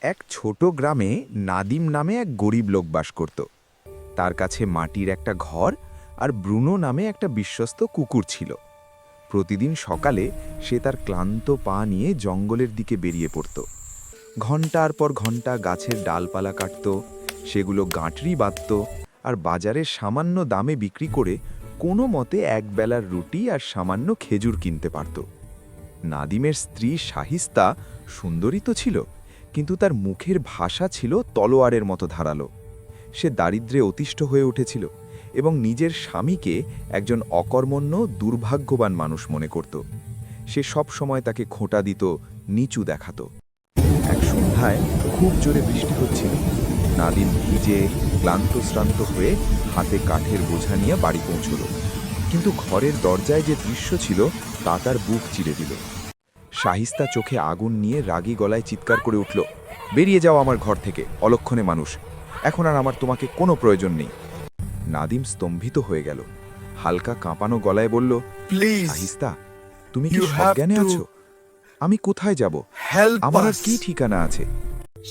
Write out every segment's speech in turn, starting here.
এক ছোট গ্রামে নাদিম নামে এক গরিব লোক বাস করত। তার কাছে মাটির একটা ঘর আর ব্রুনো নামে একটা বিশ্বস্ত কুকুর ছিল। প্রতিদিন সকালে সে তার ক্লান্ত পা নিয়ে জঙ্গলের দিকে বেরিয়ে পড়ত। ঘণ্টার পর ঘণ্টা গাছের ডালপালা কাটত, সেগুলো গাঁটরি বাঁধত আর বাজারে সামান্য দামে বিক্রি করে কোনো মতে একবেলার রুটি আর সামান্য খেজুর কিনতে পারত। নাদিমের স্ত্রী শাহিস্তা সুন্দরী তো ছিল, কিন্তু তার মুখের ভাষা ছিল তলোয়ারের মতো ধারালো। সে দারিদ্র্যে অতিষ্ঠ হয়ে উঠেছিল এবং নিজের স্বামীকে একজন অকর্মণ্য দুর্ভাগ্যবান মানুষ মনে করত। সে সব সময় তাকে খোঁটা দিত, নিচু দেখাত। এক সন্ধ্যায় খুব জোরে বৃষ্টি হচ্ছিল। নাদিম ভিজে ক্লান্তশ্রান্ত হয়ে হাতে কাঠের বোঝা নিয়ে বাড়ি পৌঁছল, কিন্তু ঘরের দরজায় যে দৃশ্য ছিল তা তার বুক চিরে দিল। শাহিস্তা চোখে আগুন নিয়ে রাগী গলায় চিৎকার করে উঠল, বেরিয়ে যাও আমার ঘর থেকে, অলক্ষণে মানুষ! এখন আর আমার তোমাকে কোনো প্রয়োজন নেই। নাদিম স্তম্ভিত হয়ে গেল, হালকা কাঁপানো গলায় বলল, প্লিজ শাহিস্তা, তুমি কি You have সজ্ঞানে to আছো? আমি কোথায় যাব? হেল্প আমার আর us. কি ঠিকানা আছে?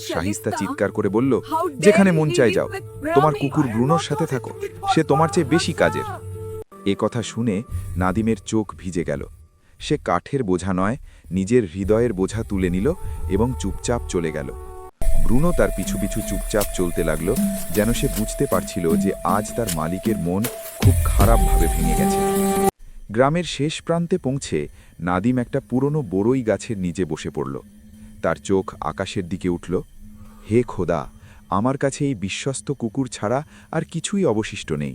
শাহিস্তা চিৎকার করে বলল, যেখানে যেখানে মন মন চাই যাও, তোমার কুকুর ব্রুনোর সাথে থাকো, সে তোমার চেয়ে বেশি কাজের। এ কথা শুনে নাদিমের চোখ ভিজে গেল। সে কাঠের বোঝা নয়, নিজের হৃদয়ের বোঝা তুলে নিল এবং চুপচাপ চলে গেল। ব্রুনো তার পিছু পিছু চুপচাপ চলতে লাগলো, যেন সে বুঝতে পারছিল যে আজ তার মালিকের মন খুব খারাপভাবে ভেঙে গেছে। গ্রামের শেষ প্রান্তে পৌঁছে নাদিম একটা পুরনো বড়ই গাছের নিচে বসে পড়ল। তার চোখ আকাশের দিকে উঠল। হে খোদা, আমার কাছে এই বিশ্বস্ত কুকুর ছাড়া আর কিছুই অবশিষ্ট নেই,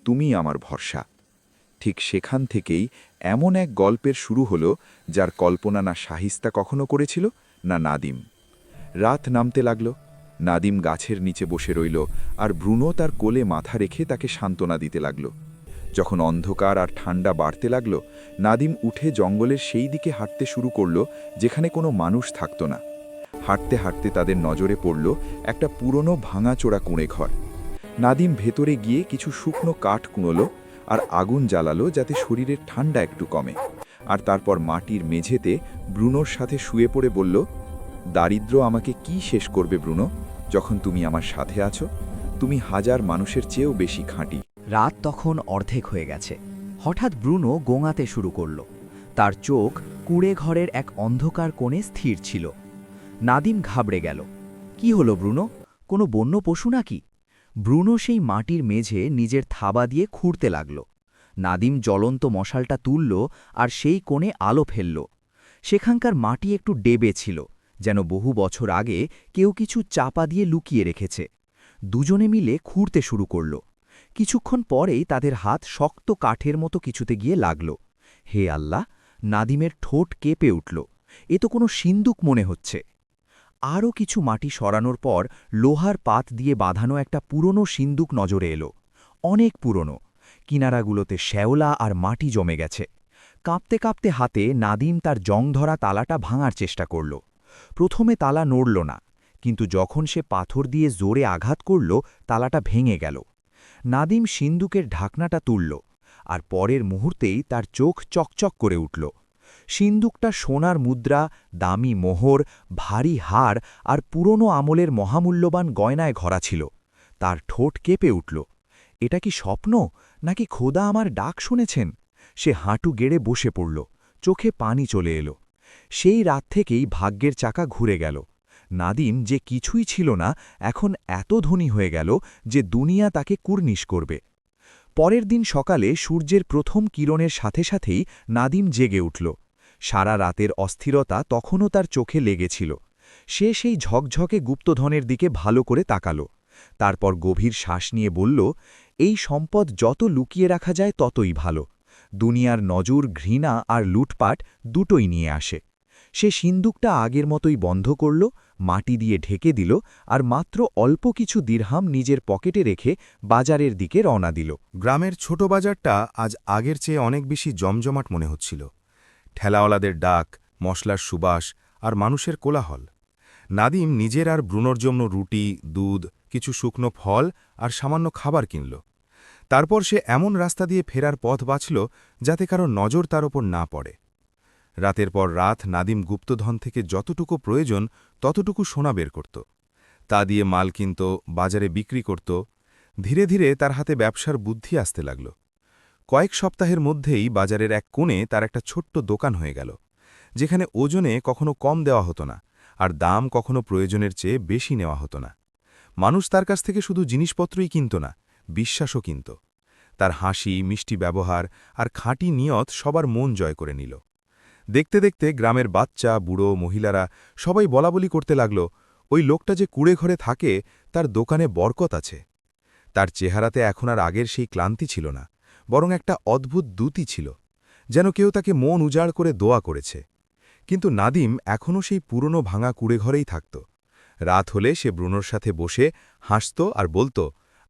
তুমিই আমার ভরসা। ঠিক সেখান থেকেই এমন এক গল্পের শুরু হলো, যার কল্পনা না শাহিস্তা কখনো করেছিল, না নাদিম। রাত নামতে লাগল। নাদিম গাছের নিচে বসে রইল আর ব্রুনো তার কোলে মাথা রেখে তাকে সান্ত্বনা দিতে লাগল। যখন অন্ধকার আর ঠান্ডা বাড়তে লাগল, নাদিম উঠে জঙ্গলের সেই দিকে হাঁটতে শুরু করল যেখানে কোনো মানুষ থাকত না। হাঁটতে হাঁটতে তাদের নজরে পড়ল একটা পুরনো ভাঙাচোরা কুঁড়ে ঘর। নাদিম ভেতরে গিয়ে কিছু শুকনো কাঠ কুঁড়ল আর আগুন জ্বালালো, যাতে শরীরের ঠান্ডা একটু কমে। আর তারপর মাটির মেঝেতে ব্রুনোর সাথে শুয়ে পড়ে বলল, দারিদ্র্য আমাকে কি শেষ করবে ব্রুনো, যখন তুমি আমার সাথে আছো? তুমি হাজার মানুষের চেয়েও বেশি খাঁটি। রাত তখন অর্ধেক হয়ে গেছে। হঠাৎ ব্রুনো গোঙাতে শুরু করল। তার চোখ কুঁড়ে ঘরের এক অন্ধকার কোণে স্থির ছিল। নাদিম ঘাবড়ে গেল। কি হলো ব্রুনো, কোনো বন্য পশু নাকি? ব্রুনো সেই মাটির মেঝে নিজের থাবা দিয়ে খুঁড়তে লাগল। নাদিম জ্বলন্ত মশালটা তুলল আর সেই কোণে আলো ফেলল। সেখানকার মাটি একটু ডেবে ছিল, যেন বহু বছর আগে কেউ কিছু চাপা দিয়ে লুকিয়ে রেখেছে। দুজনে মিলে খুঁড়তে শুরু করল। কিছুক্ষণ পরেই তাদের হাত শক্ত কাঠের মতো কিছুতে গিয়ে লাগল। হে আল্লাহ, নাদিমের ঠোঁট কেঁপে উঠল। এ তো কোনো সিন্দুক মনে হচ্ছে। আরও কিছু মাটি সরানোর পর লোহার পাত দিয়ে বাঁধানো একটা পুরনো সিন্দুক নজরে এলো। অনেক পুরনো, কিনারাগুলোতে শ্যাওলা আর মাটি জমে গেছে। কাঁপতে কাঁপতে হাতে নাদিম তার জংধরা তালাটা ভাঙার চেষ্টা করল। প্রথমে তালা নড়ল না, কিন্তু যখন সে পাথর দিয়ে জোরে আঘাত করল, তালাটা ভেঙে গেল। নাদিম সিন্দুকের ঢাকনাটা তুলল, আর পরের মুহূর্তেই তার চোখ চকচক করে উঠল। সিন্দুকটা সোনার মুদ্রা, দামি মোহর, ভারী হাড় আর পুরনো আমলের মহামূল্যবান গয়নায় ভরা ছিল। তার ঠোঁট কেঁপে উঠল। এটা কি স্বপ্ন, নাকি খোদা আমার ডাক শুনেছেন? সে হাঁটু গেড়ে বসে পড়ল, চোখে পানি চলে এলো। সেই রাত থেকেই ভাগ্যের চাকা ঘুরে গেল। নাদিম যে কিছুই ছিল না, এখন এত ধনী হয়ে গেল যে দুনিয়া তাকে কুর্নিশ করবে। পরের দিন সকালে সূর্যের প্রথম কিরণের সাথে সাথেই নাদিম জেগে উঠল। সারা রাতের অস্থিরতা তখনও তার চোখে লেগেছিল। সে সেই ঝকঝকে গুপ্তধনের দিকে ভালো করে তাকাল। তারপর গভীর শ্বাস নিয়ে বলল, এই সম্পদ যত লুকিয়ে রাখা যায় ততই ভালো। দুনিয়ার নজর, ঘৃণা আর লুটপাট দুটোই নিয়ে আসে। সে সিন্দুকটা আগের মতোই বন্ধ করল, মাটি দিয়ে ঢেকে দিল আর মাত্র অল্প কিছু দিরহাম নিজের পকেটে রেখে বাজারের দিকে রওনা দিল। গ্রামের ছোট বাজারটা আজ আগের চেয়ে অনেক বেশি জমজমাট মনে হচ্ছিল। ঠেলাওয়ালাদের ডাক, মশলার সুবাস আর মানুষের কোলাহল। নাদিম নিজের আর ব্রুনোর জন্য রুটি, দুধ, কিছু শুকনো ফল আর সামান্য খাবার কিনল। তারপর সে এমন রাস্তা দিয়ে ফেরার পথ বাছল যাতে কারো নজর তার ওপর না পড়ে। রাতের পর রাত নাদিম গুপ্তধন থেকে যতটুকু প্রয়োজন ততটুকু সোনা বের করত তা দিয়ে মাল কিনত, বাজারে বিক্রি করত। ধীরে ধীরে তার হাতে ব্যবসার বুদ্ধি আসতে লাগল। কয়েক সপ্তাহের মধ্যেই বাজারের এক কোণে তার একটা ছোট্ট দোকান হয়ে গেল, যেখানে ওজনে কখনো কম দেওয়া হতো না, আর দাম কখনো প্রয়োজনের চেয়ে বেশি নেওয়া হতো না। মানুষ তার কাছ থেকে শুধু জিনিসপত্রই কিনত না, বিশ্বাসও কিনত। তার হাসি, মিষ্টি ব্যবহার আর খাঁটি নিয়ত সবার মন জয় করে নিল। দেখতে দেখতে গ্রামের বাচ্চা, বুড়ো, মহিলারা সবাই বলাবলি করতে লাগল, ওই লোকটা যে কুড়ে ঘরে থাকে তার দোকানে বরকত আছে। তার চেহারাতে এখন আর আগের সেই ক্লান্তি ছিল না, বরং একটা অদ্ভুত দ্যুতি ছিল, যেন কেউ তাকে মন উজাড় করে দোয়া করেছে। কিন্তু নাদিম এখনও সেই পুরনো ভাঙা কুড়ে ঘরেই থাকত। রাত হলে সে ব্রুনোর সাথে বসে হাসত আর বলত,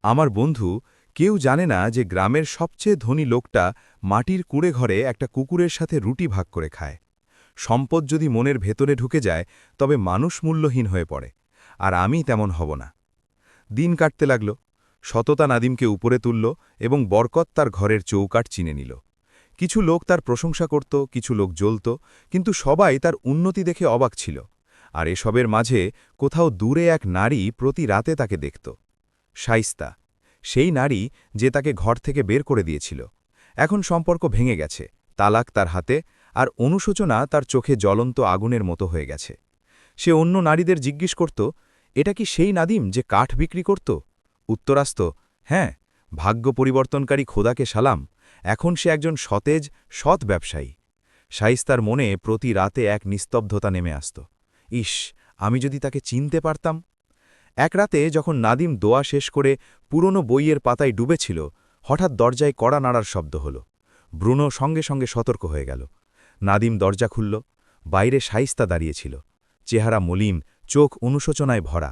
আমার বন্ধু, কেউ জানে না যে গ্রামের সবচেয়ে ধনী লোকটা মাটির কুড়ে ঘরে একটা কুকুরের সাথে রুটি ভাগ করে খায়। সম্পদ যদি মনের ভেতরে ঢুকে যায় তবে মানুষ মূল্যহীন হয়ে পড়ে, আর আমি তেমন হব না। দিন কাটতে লাগল। সততা নাদিমকে উপরে তুলল এবং বরকত তার ঘরের চৌকাঠ চিনে নিল। কিছু লোক তার প্রশংসা করত, কিছু লোক জ্বলত, কিন্তু সবাই তার উন্নতি দেখে অবাক ছিল। আর এসবের মাঝে কোথাও দূরে এক নারী প্রতি রাতে তাকে দেখত। শাইস্তা, সেই নারী যে তাকে ঘর থেকে বের করে দিয়েছিল। এখন সম্পর্ক ভেঙে গেছে, তালাক তার হাতে, আর অনুশোচনা তার চোখে জ্বলন্ত আগুনের মতো হয়ে গেছে। সে অন্য নারীদের জিজ্ঞেস করত, এটা কি সেই নাদিম যে কাঠ বিক্রি করত? উত্তর আসত, হ্যাঁ, ভাগ্য পরিবর্তনকারী খোদাকে সালাম, এখন সে একজন সতেজ, সৎ ব্যবসায়ী। শাইস্তার মনে প্রতি রাতে এক নিস্তব্ধতা নেমে আসত। ইস, আমি যদি তাকে চিনতে পারতাম। এক রাতে যখন নাদিম দোয়া শেষ করে পুরনো বইয়ের পাতায় ডুবেছিল, হঠাৎ দরজায় কড়া নাড়ার শব্দ হল। ব্রুনো সঙ্গে সঙ্গে সতর্ক হয়ে গেল। নাদিম দরজা খুলল। বাইরে শাইস্তা দাঁড়িয়েছিল, চেহারা মলিন, চোখ অনুশোচনায় ভরা।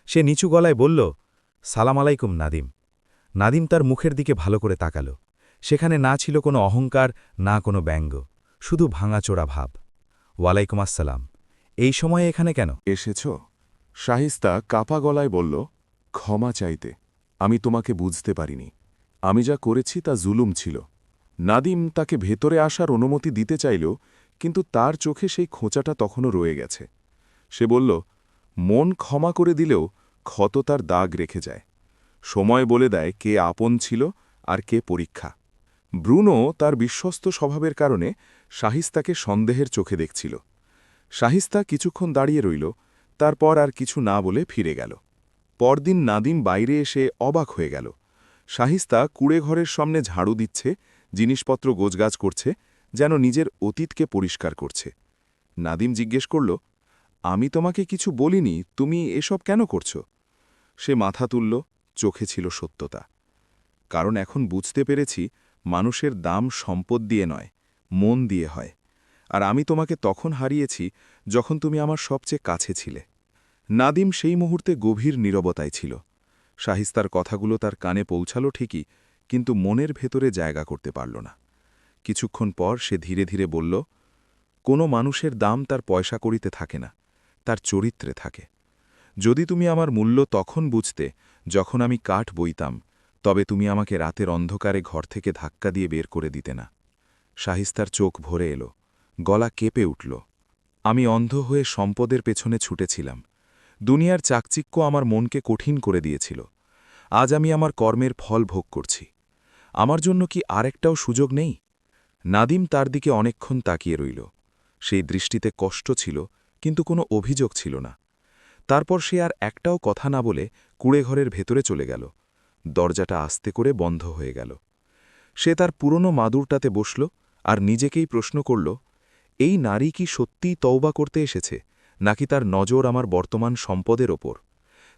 সে নিচু গলায় বলল, সালাম আলাইকুম নাদিম। নাদিম তার মুখের দিকে ভালো করে তাকাল। সেখানে না ছিল কোনো অহংকার, না কোনো ব্যঙ্গ, শুধু ভাঙাচোরা ভাব। ওয়ালাইকুম আসসালাম, এই সময়ে এখানে কেন? এসেছ? শাহিস্তা কাপা গলায় বলল, ক্ষমা চাইতে। আমি তোমাকে বুঝতে পারিনি। আমি যা করেছি তা জুলুম ছিল। নাদিম তাকে ভেতরে আসার অনুমতি দিতে চাইল, কিন্তু তার চোখে সেই খোঁচাটা তখনও রয়ে গেছে। সে বলল, মন ক্ষমা করে দিলেও ক্ষত তার দাগ রেখে যায়। সময় বলে দেয় কে আপন ছিল আর কে পরীক্ষা। ব্রুনো তার বিশ্বস্ত স্বভাবের কারণে শাহিস্তাকে সন্দেহের চোখে দেখছিল। শাহিস্তা কিছুক্ষণ দাঁড়িয়ে রইল, তারপর আর কিছু না বলে ফিরে গেল। পরদিন নাদিম বাইরে এসে অবাক হয়ে গেল। শাহিস্তা কুড়ে ঘরের সামনে ঝাড়ু দিচ্ছে, জিনিসপত্র গোছগাছ করছে, যেন নিজের অতীতকে পরিষ্কার করছে। নাদিম জিজ্ঞেস করল, আমি তোমাকে কিছু বলিনি, তুমি এসব কেন করছ? সে মাথা তুলল, চোখে ছিল সত্যতা। কারণ এখন বুঝতে পেরেছি, মানুষের দাম সম্পদ দিয়ে নয়, মন দিয়ে হয়। আর আমি তোমাকে তখন হারিয়েছি যখন তুমি আমার সবচেয়ে কাছে ছিলে। নাদিম সেই মুহূর্তে গভীর নীরবতায় ছিল। শাহিস্তার কথাগুলো তার কানে পৌঁছালো ঠিকই, কিন্তু মনের ভেতরে জায়গা করতে পারল না। কিছুক্ষণ পর সে ধীরে ধীরে বলল, কোনো মানুষের দাম তার পয়সা করিতে থাকে না, তার চরিত্রে থাকে। যদি তুমি আমার মূল্য তখন বুঝতে যখন আমি কাঠ বইতাম, তবে তুমি আমাকে রাতের অন্ধকারে ঘর থেকে ধাক্কা দিয়ে বের করে দিতে না। শাহিস্তার চোখ ভরে এলো, গলা কেঁপে উঠল। আমি অন্ধ হয়ে সম্পদের পেছনে ছুটেছিলাম। দুনিয়ার চাকচিক্য আমার মনকে কঠিন করে দিয়েছিল। আজ আমি আমার কর্মের ফল ভোগ করছি। আমার জন্য কি আরেকটাও সুযোগ নেই? নাদিম তার দিকে অনেকক্ষণ তাকিয়ে রইল। সেই দৃষ্টিতে কষ্ট ছিল, কিন্তু কোনো অভিযোগ ছিল না। তারপর সে আর একটাও কথা না বলে কুড়েঘরের ভেতরে চলে গেল। দরজাটা আস্তে করে বন্ধ হয়ে গেল। সে তার পুরনো মাদুরটাতে বসল আর নিজেকেই প্রশ্ন করল, এই নারী কি সত্যিই তওবা করতে এসেছে, নাকি তার নজর আমার বর্তমান সম্পদের ওপর?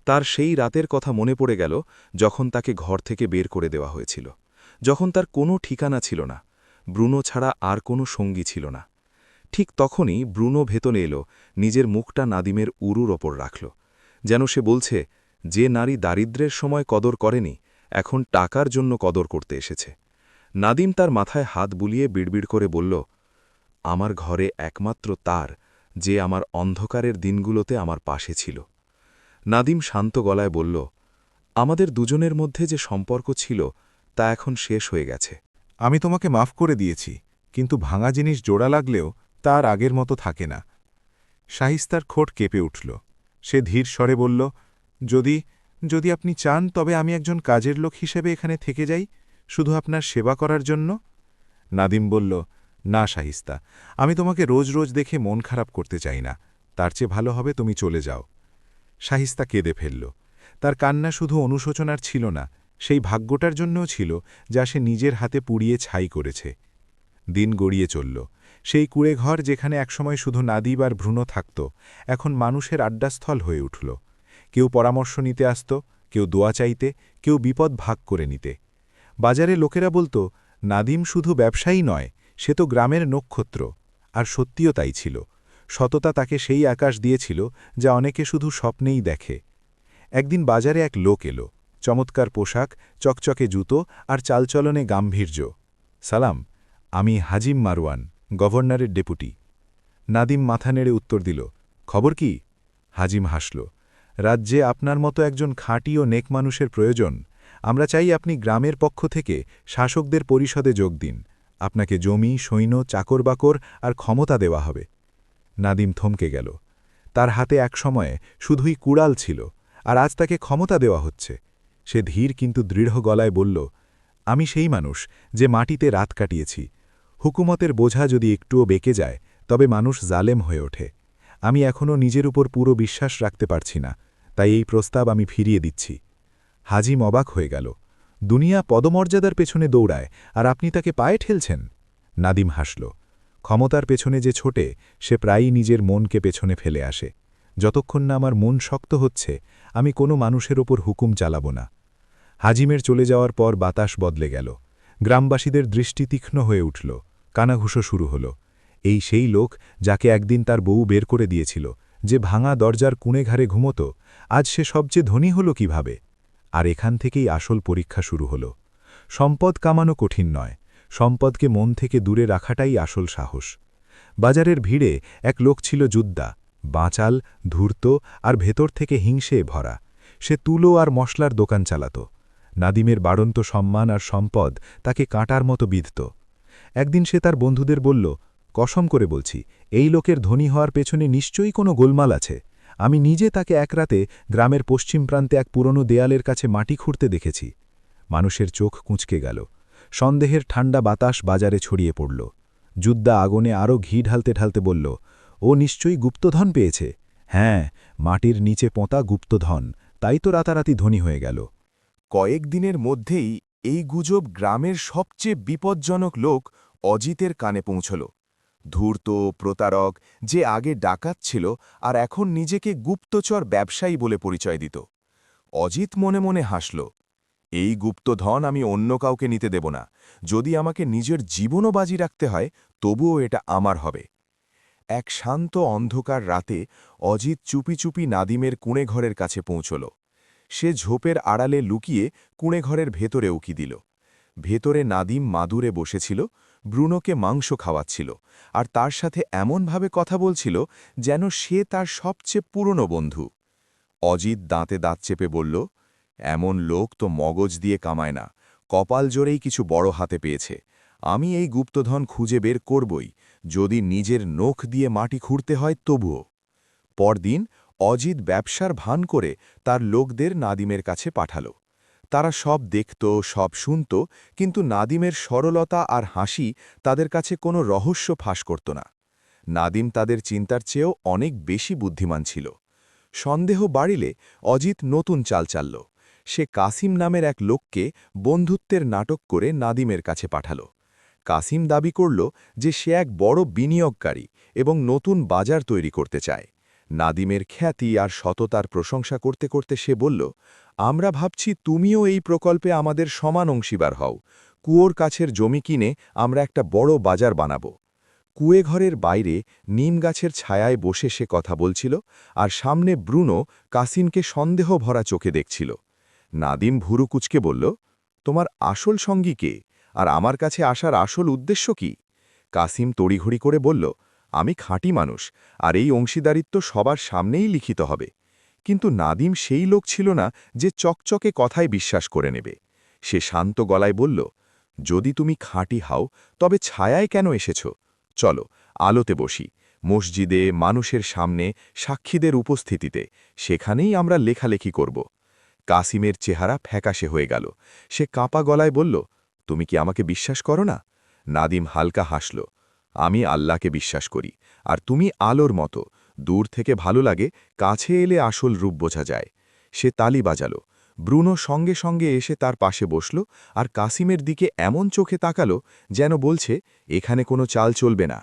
তার সেই রাতের কথা মনে পড়ে গেল, যখন তাকে ঘর থেকে বের করে দেওয়া হয়েছিল, যখন তার কোনো ঠিকানা ছিল না, ব্রুনো ছাড়া আর কোনো সঙ্গী ছিল না। ঠিক তখনই ব্রুনো ভেতনে এলো, নিজের মুখটা নাদিমের উরুর ওপর রাখল, যেন সে বলছে, যে নারী দারিদ্র্যের সময় কদর করেনি, এখন টাকার জন্য কদর করতে এসেছে। নাদিম তার মাথায় হাত বুলিয়ে বিড়বিড় করে বলল, আমার ঘরে একমাত্র তার, যে আমার অন্ধকারের দিনগুলোতে আমার পাশে ছিল। নাদিম শান্ত গলায় বলল, আমাদের দুজনের মধ্যে যে সম্পর্ক ছিল তা এখন শেষ হয়ে গেছে। আমি তোমাকে মাফ করে দিয়েছি, কিন্তু ভাঙা জিনিস জোড়া লাগলেও তার আগের মতো থাকে না। শাহিস্তার ঠোঁট কেঁপে উঠল। সে ধীর স্বরে বলল, যদি যদি আপনি চান তবে আমি একজন কাজের লোক হিসেবে এখানে থেকে যাই, শুধু আপনার সেবা করার জন্য। নাদিম বলল, না শাহিস্তা, আমি তোমাকে রোজ রোজ দেখে মন খারাপ করতে চাই না, তার চেয়ে ভালো হবে তুমি চলে যাও। শাহিস্তা কেঁদে ফেলল। তার কান্না শুধু অনুশোচনার ছিল না, সেই ভাগ্যটার জন্যও ছিল যা সে নিজের হাতে পুড়িয়ে ছাই করেছে। দিন গড়িয়ে চলল। সেই কুঁড়েঘর যেখানে একসময় শুধু নাদিব আর ভ্রূণ থাকত, এখন মানুষের আড্ডাস্থল হয়ে উঠল। কেউ পরামর্শ নিতে আসত, কেউ দোয়া চাইতে, কেউ বিপদ ভাগ করে নিতে। বাজারে লোকেরা বলতো, নাদিম শুধু ব্যবসায়ী নয়, সে তো গ্রামের নক্ষত্র। আর সত্যিও তাই ছিল। সততা তাকে সেই আকাশ দিয়েছিল যা অনেকে শুধু স্বপ্নেই দেখে। একদিন বাজারে এক লোক এলো, চমৎকার পোশাক, চকচকে জুতো আর চালচলনে গাম্ভীর্য। সালাম, আমি হাজিম মারওয়ান, গভর্নরের ডেপুটি। নাদিম মাথা নেড়ে উত্তর দিল, খবর কি? হাজিম হাসল, রাজ্যে আপনার মতো একজন খাঁটি ও নেক মানুষের প্রয়োজন। আমরা চাই আপনি গ্রামের পক্ষ থেকে শাসকদের পরিষদে যোগ দিন। আপনাকে জমি, সৈন্য, চাকরবাকর আর ক্ষমতা দেওয়া হবে। নাদিম থমকে গেল। তার হাতে একসময়ে শুধুই কুড়াল ছিল, আর আজ তাকে ক্ষমতা দেওয়া হচ্ছে। সে ধীর কিন্তু দৃঢ় গলায় বলল, আমি সেই মানুষ যে মাটিতে রাত কাটিয়েছি। হুকুমতের বোঝা যদি একটুও বেঁকে যায় তবে মানুষ জালেম হয়ে ওঠে। আমি এখনও নিজের উপর পুরো বিশ্বাস রাখতে পারছি না, তাই এই প্রস্তাব আমি ফিরিয়ে দিচ্ছি। হাজিম অবাক হয়ে গেল। দুনিয়া পদমর্যাদার পেছনে দৌড়ায়, আর আপনি তাকে পায়ে ঠেলছেন? নাদিম হাসল। ক্ষমতার পেছনে যে ছোটে সে প্রায়ই নিজের মনকে পেছনে ফেলে আসে। যতক্ষণ না আমার মন শক্ত হচ্ছে, আমি কোনো মানুষের ওপর হুকুম চালাব না। হাজিমের চলে যাওয়ার পর বাতাস বদলে গেল। গ্রামবাসীদের দৃষ্টি তীক্ষ্ণ হয়ে উঠল, কানাঘুষো শুরু হল। এই সেই লোক যাকে একদিন তার বউ বের করে দিয়েছিল, যে ভাঙা দরজার কুঁড়ে ঘাড়ে ঘুমত, আজ সে সবচেয়ে ধনী হল কিভাবে? আর এখান থেকেই আসল পরীক্ষা শুরু হল। সম্পদ কামানো কঠিন নয়, সম্পদকে মন থেকে দূরে রাখাটাই আসল সাহস। বাজারের ভিড়ে এক লোক ছিল যোদ্ধা, বাঁচাল, ধূর্ত আর ভেতর থেকে হিংসে ভরা। সে তুলো আর মশলার দোকান চালাত। নাদিমের বাড়ন্ত সম্মান আর সম্পদ তাকে কাঁটার মতো বিঁধত। একদিন সে তার বন্ধুদের বলল, কসম করে বলছি, এই লোকের ধনী হওয়ার পেছনে নিশ্চয়ই কোনো গোলমাল আছে। আমি নিজে তাকে এক রাতে গ্রামের পশ্চিম প্রান্তে এক পুরনো দেয়ালের কাছে মাটি খুঁড়তে দেখেছি। মানুষের চোখ কুঁচকে গেল। সন্দেহের ঠান্ডা বাতাস বাজারে ছড়িয়ে পড়ল। যোদ্ধা আগুনে আরও ঘি ঢালতে ঢালতে বলল, ও নিশ্চয়ই গুপ্তধন পেয়েছে। হ্যাঁ, মাটির নিচে পোঁতা গুপ্তধন, তাই তো রাতারাতি ধনী হয়ে গেল। কয়েকদিনের মধ্যেই এই গুজব গ্রামের সবচেয়ে বিপজ্জনক লোক অজিতের কানে পৌঁছল। ধূর্ত, প্রতারক, যে আগে ডাকাত ছিল আর এখন নিজেকে গুপ্তচর ব্যবসায়ী বলে পরিচয় দিত। অজিত মনে মনে হাসল, এই গুপ্তধন আমি অন্য কাউকে নিতে দেব না। যদি আমাকে নিজের জীবনও বাজি রাখতে হয়, তবুও এটা আমার হবে। এক শান্ত অন্ধকার রাতে অজিত চুপি চুপি নাদিমের কুঁড়েঘরের কাছে পৌঁছল। সে ঝোপের আড়ালে লুকিয়ে কুঁড়েঘরের ভেতরে উকি দিল। ভেতরে নাদিম মাদুরে বসেছিল, ব্রুনোকে মাংস খাওয়াচ্ছিল, আর তার সাথে এমনভাবে কথা বলছিল যেন সে তার সবচেয়ে পুরনো বন্ধু। অজিত দাঁতে দাঁত চেপে বলল, এমন লোক তো মগজ দিয়ে কামায় না, কপাল জোরেই কিছু বড় হাতে পেয়েছে। আমি এই গুপ্তধন খুঁজে বের করবই, যদি নিজের নখ দিয়ে মাটি খুঁড়তে হয় তবুও। পরদিন অজিত ব্যবসার ভান করে তার লোকদের নাদিমের কাছে পাঠাল। তারা সব দেখত, সব শুনত, কিন্তু নাদিমের সরলতা আর হাসি তাদের কাছে কোনো রহস্য ফাঁস করত না। নাদিম তাদের চিন্তার চেয়েও অনেক বেশি বুদ্ধিমান ছিল। সন্দেহ বাড়িলে অজিত নতুন চাল চালল। সে কাসিম নামের এক লোককে বন্ধুত্বের নাটক করে নাদিমের কাছে পাঠাল। কাসিম দাবি করল যে সে এক বড় বিনিয়োগকারী এবং নতুন বাজার তৈরি করতে চায়। নাদিমের খ্যাতি আর সততার প্রশংসা করতে করতে সে বলল, আমরা ভাবছি তুমিও এই প্রকল্পে আমাদের সমান অংশীদার হও। কুয়োর কাছের জমি কিনে আমরা একটা বড় বাজার বানাব। কুয়েঘরের বাইরে নিম গাছের ছায়ায় বসে সে কথা বলছিল, আর সামনে ব্রুনো কাসিমকে সন্দেহ ভরা চোখে দেখছিল। নাদিম ভুরু কুচকে বলল, তোমার আসল সঙ্গী কে, আর আমার কাছে আসার আসল উদ্দেশ্য কি? কাসিম তড়িঘড়ি করে বলল, আমি খাঁটি মানুষ, আর এই অংশীদারিত্ব সবার সামনেই লিখিত হবে। কিন্তু নাদিম সেই লোক ছিল না যে চকচকে কথায় বিশ্বাস করে নেবে। সে শান্ত গলায় বলল, যদি তুমি খাঁটি হও তবে ছায়ায় কেন এসেছ? চলো আলোতে বসি, মসজিদে, মানুষের সামনে, সাক্ষীদের উপস্থিতিতে, সেখানেই আমরা লেখালেখি করব। কাসিমের চেহারা ফ্যাকাশে হয়ে গেল। সে কাঁপা গলায় বলল, তুমি কি আমাকে বিশ্বাস করো না? নাদিম হালকা হাসল, আমি আল্লাহকে বিশ্বাস করি, আর তুমি আলোর মতো, দূর থেকে ভালো লাগে, কাছে এলে আসল রূপ বোঝা যায়। সে তালি বাজালো। ব্রুনো সঙ্গে সঙ্গে এসে তার পাশে বসল আর কাসিমের দিকে এমন চোখে তাকালো যেন বলছে, এখানে কোনো চাল চলবে না।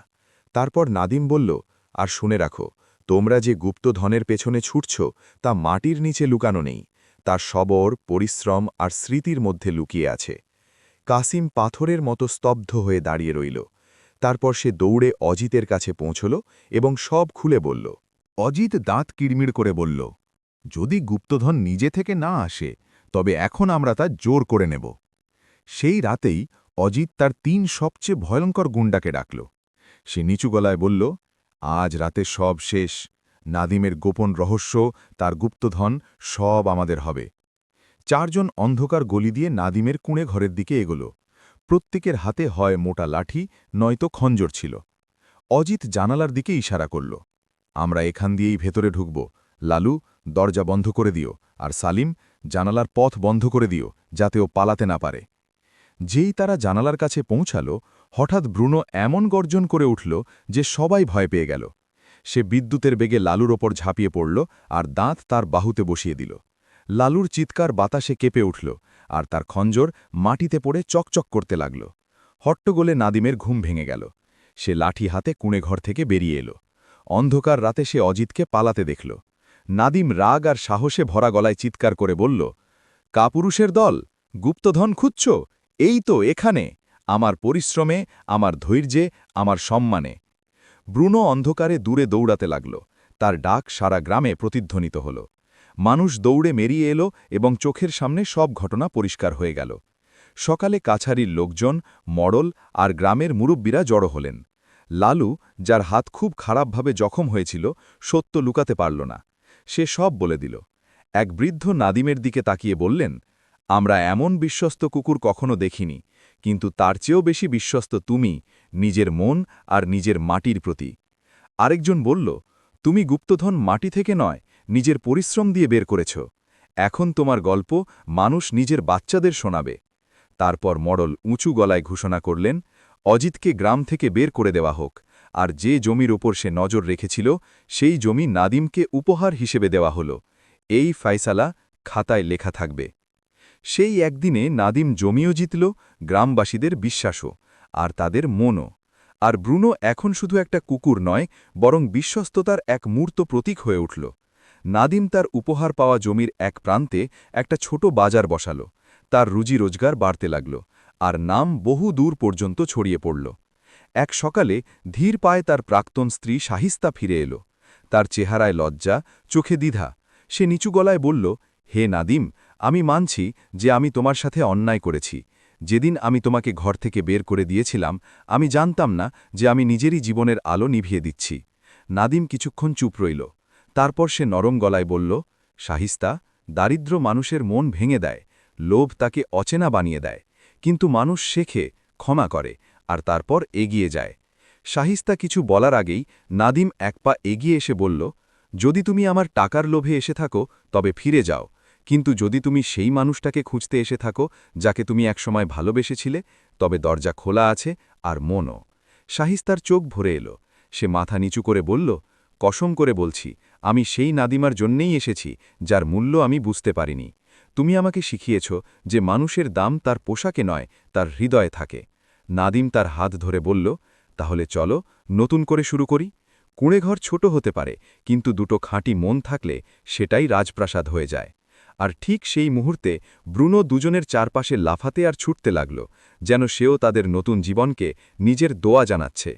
তারপর নাদিম বলল, আর শুনে রাখো, তোমরা যে গুপ্তধনের পেছনে ছুটছ তা মাটির নিচে লুকানো নেই, তার সবর, পরিশ্রম আর স্মৃতির মধ্যে লুকিয়ে আছে। কাসিম পাথরের মতো স্তব্ধ হয়ে দাঁড়িয়ে রইল। তারপর সে দৌড়ে অজিতের কাছে পৌঁছল এবং সব খুলে বলল। অজিত দাঁত কিড়মিড় করে বলল, যদি গুপ্তধন নিজে থেকে না আসে তবে এখন আমরা তা জোর করে নেব। সেই রাতেই অজিত তার ৩ সবচেয়ে ভয়ঙ্কর গুন্ডাকে ডাকল। সে নিচু গলায় বলল, আজ রাতে সব শেষ, নাদিমের গোপন রহস্য, তার গুপ্তধন সব আমাদের হবে। ৪ জন অন্ধকার গলি দিয়ে নাদিমের কুঁড়ে ঘরের দিকে এগোল। প্রত্যেকের হাতে হয় মোটা লাঠি, নয়তো খঞ্জর ছিল। অজিত জানালার দিকে ইশারা করল, আমরা এখান দিয়েই ভেতরে ঢুকব। লালু, দরজা বন্ধ করে দিও, আর সালিম, জানালার পথ বন্ধ করে দিও, যাতে ও পালাতে না পারে। যেই তারা জানালার কাছে পৌঁছাল, হঠাৎ ব্রুনো এমন গর্জন করে উঠল যে সবাই ভয় পেয়ে গেল। সে বিদ্যুতের বেগে লালুর ওপর ঝাঁপিয়ে পড়ল আর দাঁত তার বাহুতে বসিয়ে দিল। লালুর চিৎকার বাতাসে কেঁপে উঠল, আর তার খঞ্জর মাটিতে পড়ে চকচক করতে লাগল। হট্টগোলে নাদিমের ঘুম ভেঙে গেল। সে লাঠি হাতে কুঁড়ে ঘর থেকে বেরিয়ে এলো। অন্ধকার রাতে সে অজিতকে পালাতে দেখল। নাদিম রাগ আর সাহসে ভরা গলায় চিৎকার করে বলল, কাপুরুষের দল, গুপ্তধন খুঁজছ? এই তো এখানে, আমার পরিশ্রমে, আমার ধৈর্যে, আমার সম্মানে। ব্রুনো অন্ধকারে দূরে দৌড়াতে লাগল। তার ডাক সারা গ্রামে প্রতিধ্বনিত হল। মানুষ দৌড়ে মেরিয়ে এলো এবং চোখের সামনে সব ঘটনা পরিষ্কার হয়ে গেল। সকালে কাছারির লোকজন, মডল আর গ্রামের মুরব্বীরা জড়ো হলেন। লালু, যার হাত খুব খারাপভাবে জখম হয়েছিল, সত্য লুকাতে পারল না। সে সব বলে দিল। এক বৃদ্ধ নাদিমের দিকে তাকিয়ে বললেন, আমরা এমন বিশ্বস্ত কুকুর কখনো দেখিনি, কিন্তু তার চেয়েও বেশি বিশ্বস্ত তুমি, নিজের মন আর নিজের মাটির প্রতি। আরেকজন বলল, তুমি গুপ্তধন মাটি থেকে নয়, নিজের পরিশ্রম দিয়ে বের করেছ। এখন তোমার গল্প মানুষ নিজের বাচ্চাদের শোনাবে। তারপর মডল উঁচু গলায় ঘোষণা করলেন, অজিতকে গ্রাম থেকে বের করে দেওয়া হোক, আর যে জমির ওপর সে নজর রেখেছিল সেই জমি নাদিমকে উপহার হিসেবে দেওয়া হল। এই ফায়সালা খাতায় লেখা থাকবে। সেই একদিনে নাদিম জমিও জিতল, গ্রামবাসীদের বিশ্বাসও, আর তাদের মনও। আর ব্রুনো এখন শুধু একটা কুকুর নয়, বরং বিশ্বস্ততার এক মূর্ত প্রতীক হয়ে উঠল। নাদিম তার উপহার পাওয়া জমির এক প্রান্তে একটা ছোট বাজার বসাল। তার রুজি রোজগার বাড়তে লাগল, আর নাম বহু দূর পর্যন্ত ছড়িয়ে পড়ল। এক সকালে ধীর পায়ে তার প্রাক্তন স্ত্রী শাহিস্তা ফিরে এলো। তার চেহারায় লজ্জা, চোখে দ্বিধা। সে নিচু গলায় বলল, হে নাদিম, আমি মানছি যে আমি তোমার সাথে অন্যায় করেছি। যেদিন আমি তোমাকে ঘর থেকে বের করে দিয়েছিলাম, আমি জানতাম না যে আমি নিজেরই জীবনের আলো নিভিয়ে দিচ্ছি। নাদিম কিছুক্ষণ চুপ রইল। তারপর সে নরম গলায় বলল, শাহিস্তা, দারিদ্র মানুষের মন ভেঙে দেয়, লোভ তাকে অচেনা বানিয়ে দেয়, কিন্তু মানুষ শেখে, ক্ষমা করে, আর তারপর এগিয়ে যায়। শাহিস্তা কিছু বলার আগেই নাদিম এক পা এগিয়ে এসে বলল, যদি তুমি আমার টাকার লোভে এসে থাকো তবে ফিরে যাও, কিন্তু যদি তুমি সেই মানুষটাকে খুঁজতে এসে থাকো যাকে তুমি একসময় ভালোবেসেছিলে, তবে দরজা খোলা আছে, আর মনও। শাহিস্তার চোখ ভরে এলো। সে মাথা নিচু করে বলল, কসম করে বলছি, আমি সেই নাদিমার জন্যেই এসেছি যার মূল্য আমি বুঝতে পারিনি। তুমি আমাকে শিখিয়েছ যে মানুষের দাম তার পোশাকে নয়, তার হৃদয়ে থাকে। নাদিম তার হাত ধরে বলল, তাহলে চলো নতুন করে শুরু করি। কুঁড়েঘর ছোট হতে পারে, কিন্তু দুটো খাঁটি মন থাকলে সেটাই রাজপ্রাসাদ হয়ে যায়। আর ঠিক সেই মুহূর্তে ব্রুনো দুজনের চারপাশে লাফাতে আর ছুটতে লাগল, যেন সেও তাদের নতুন জীবনকে নিজের দোয়া জানাচ্ছে।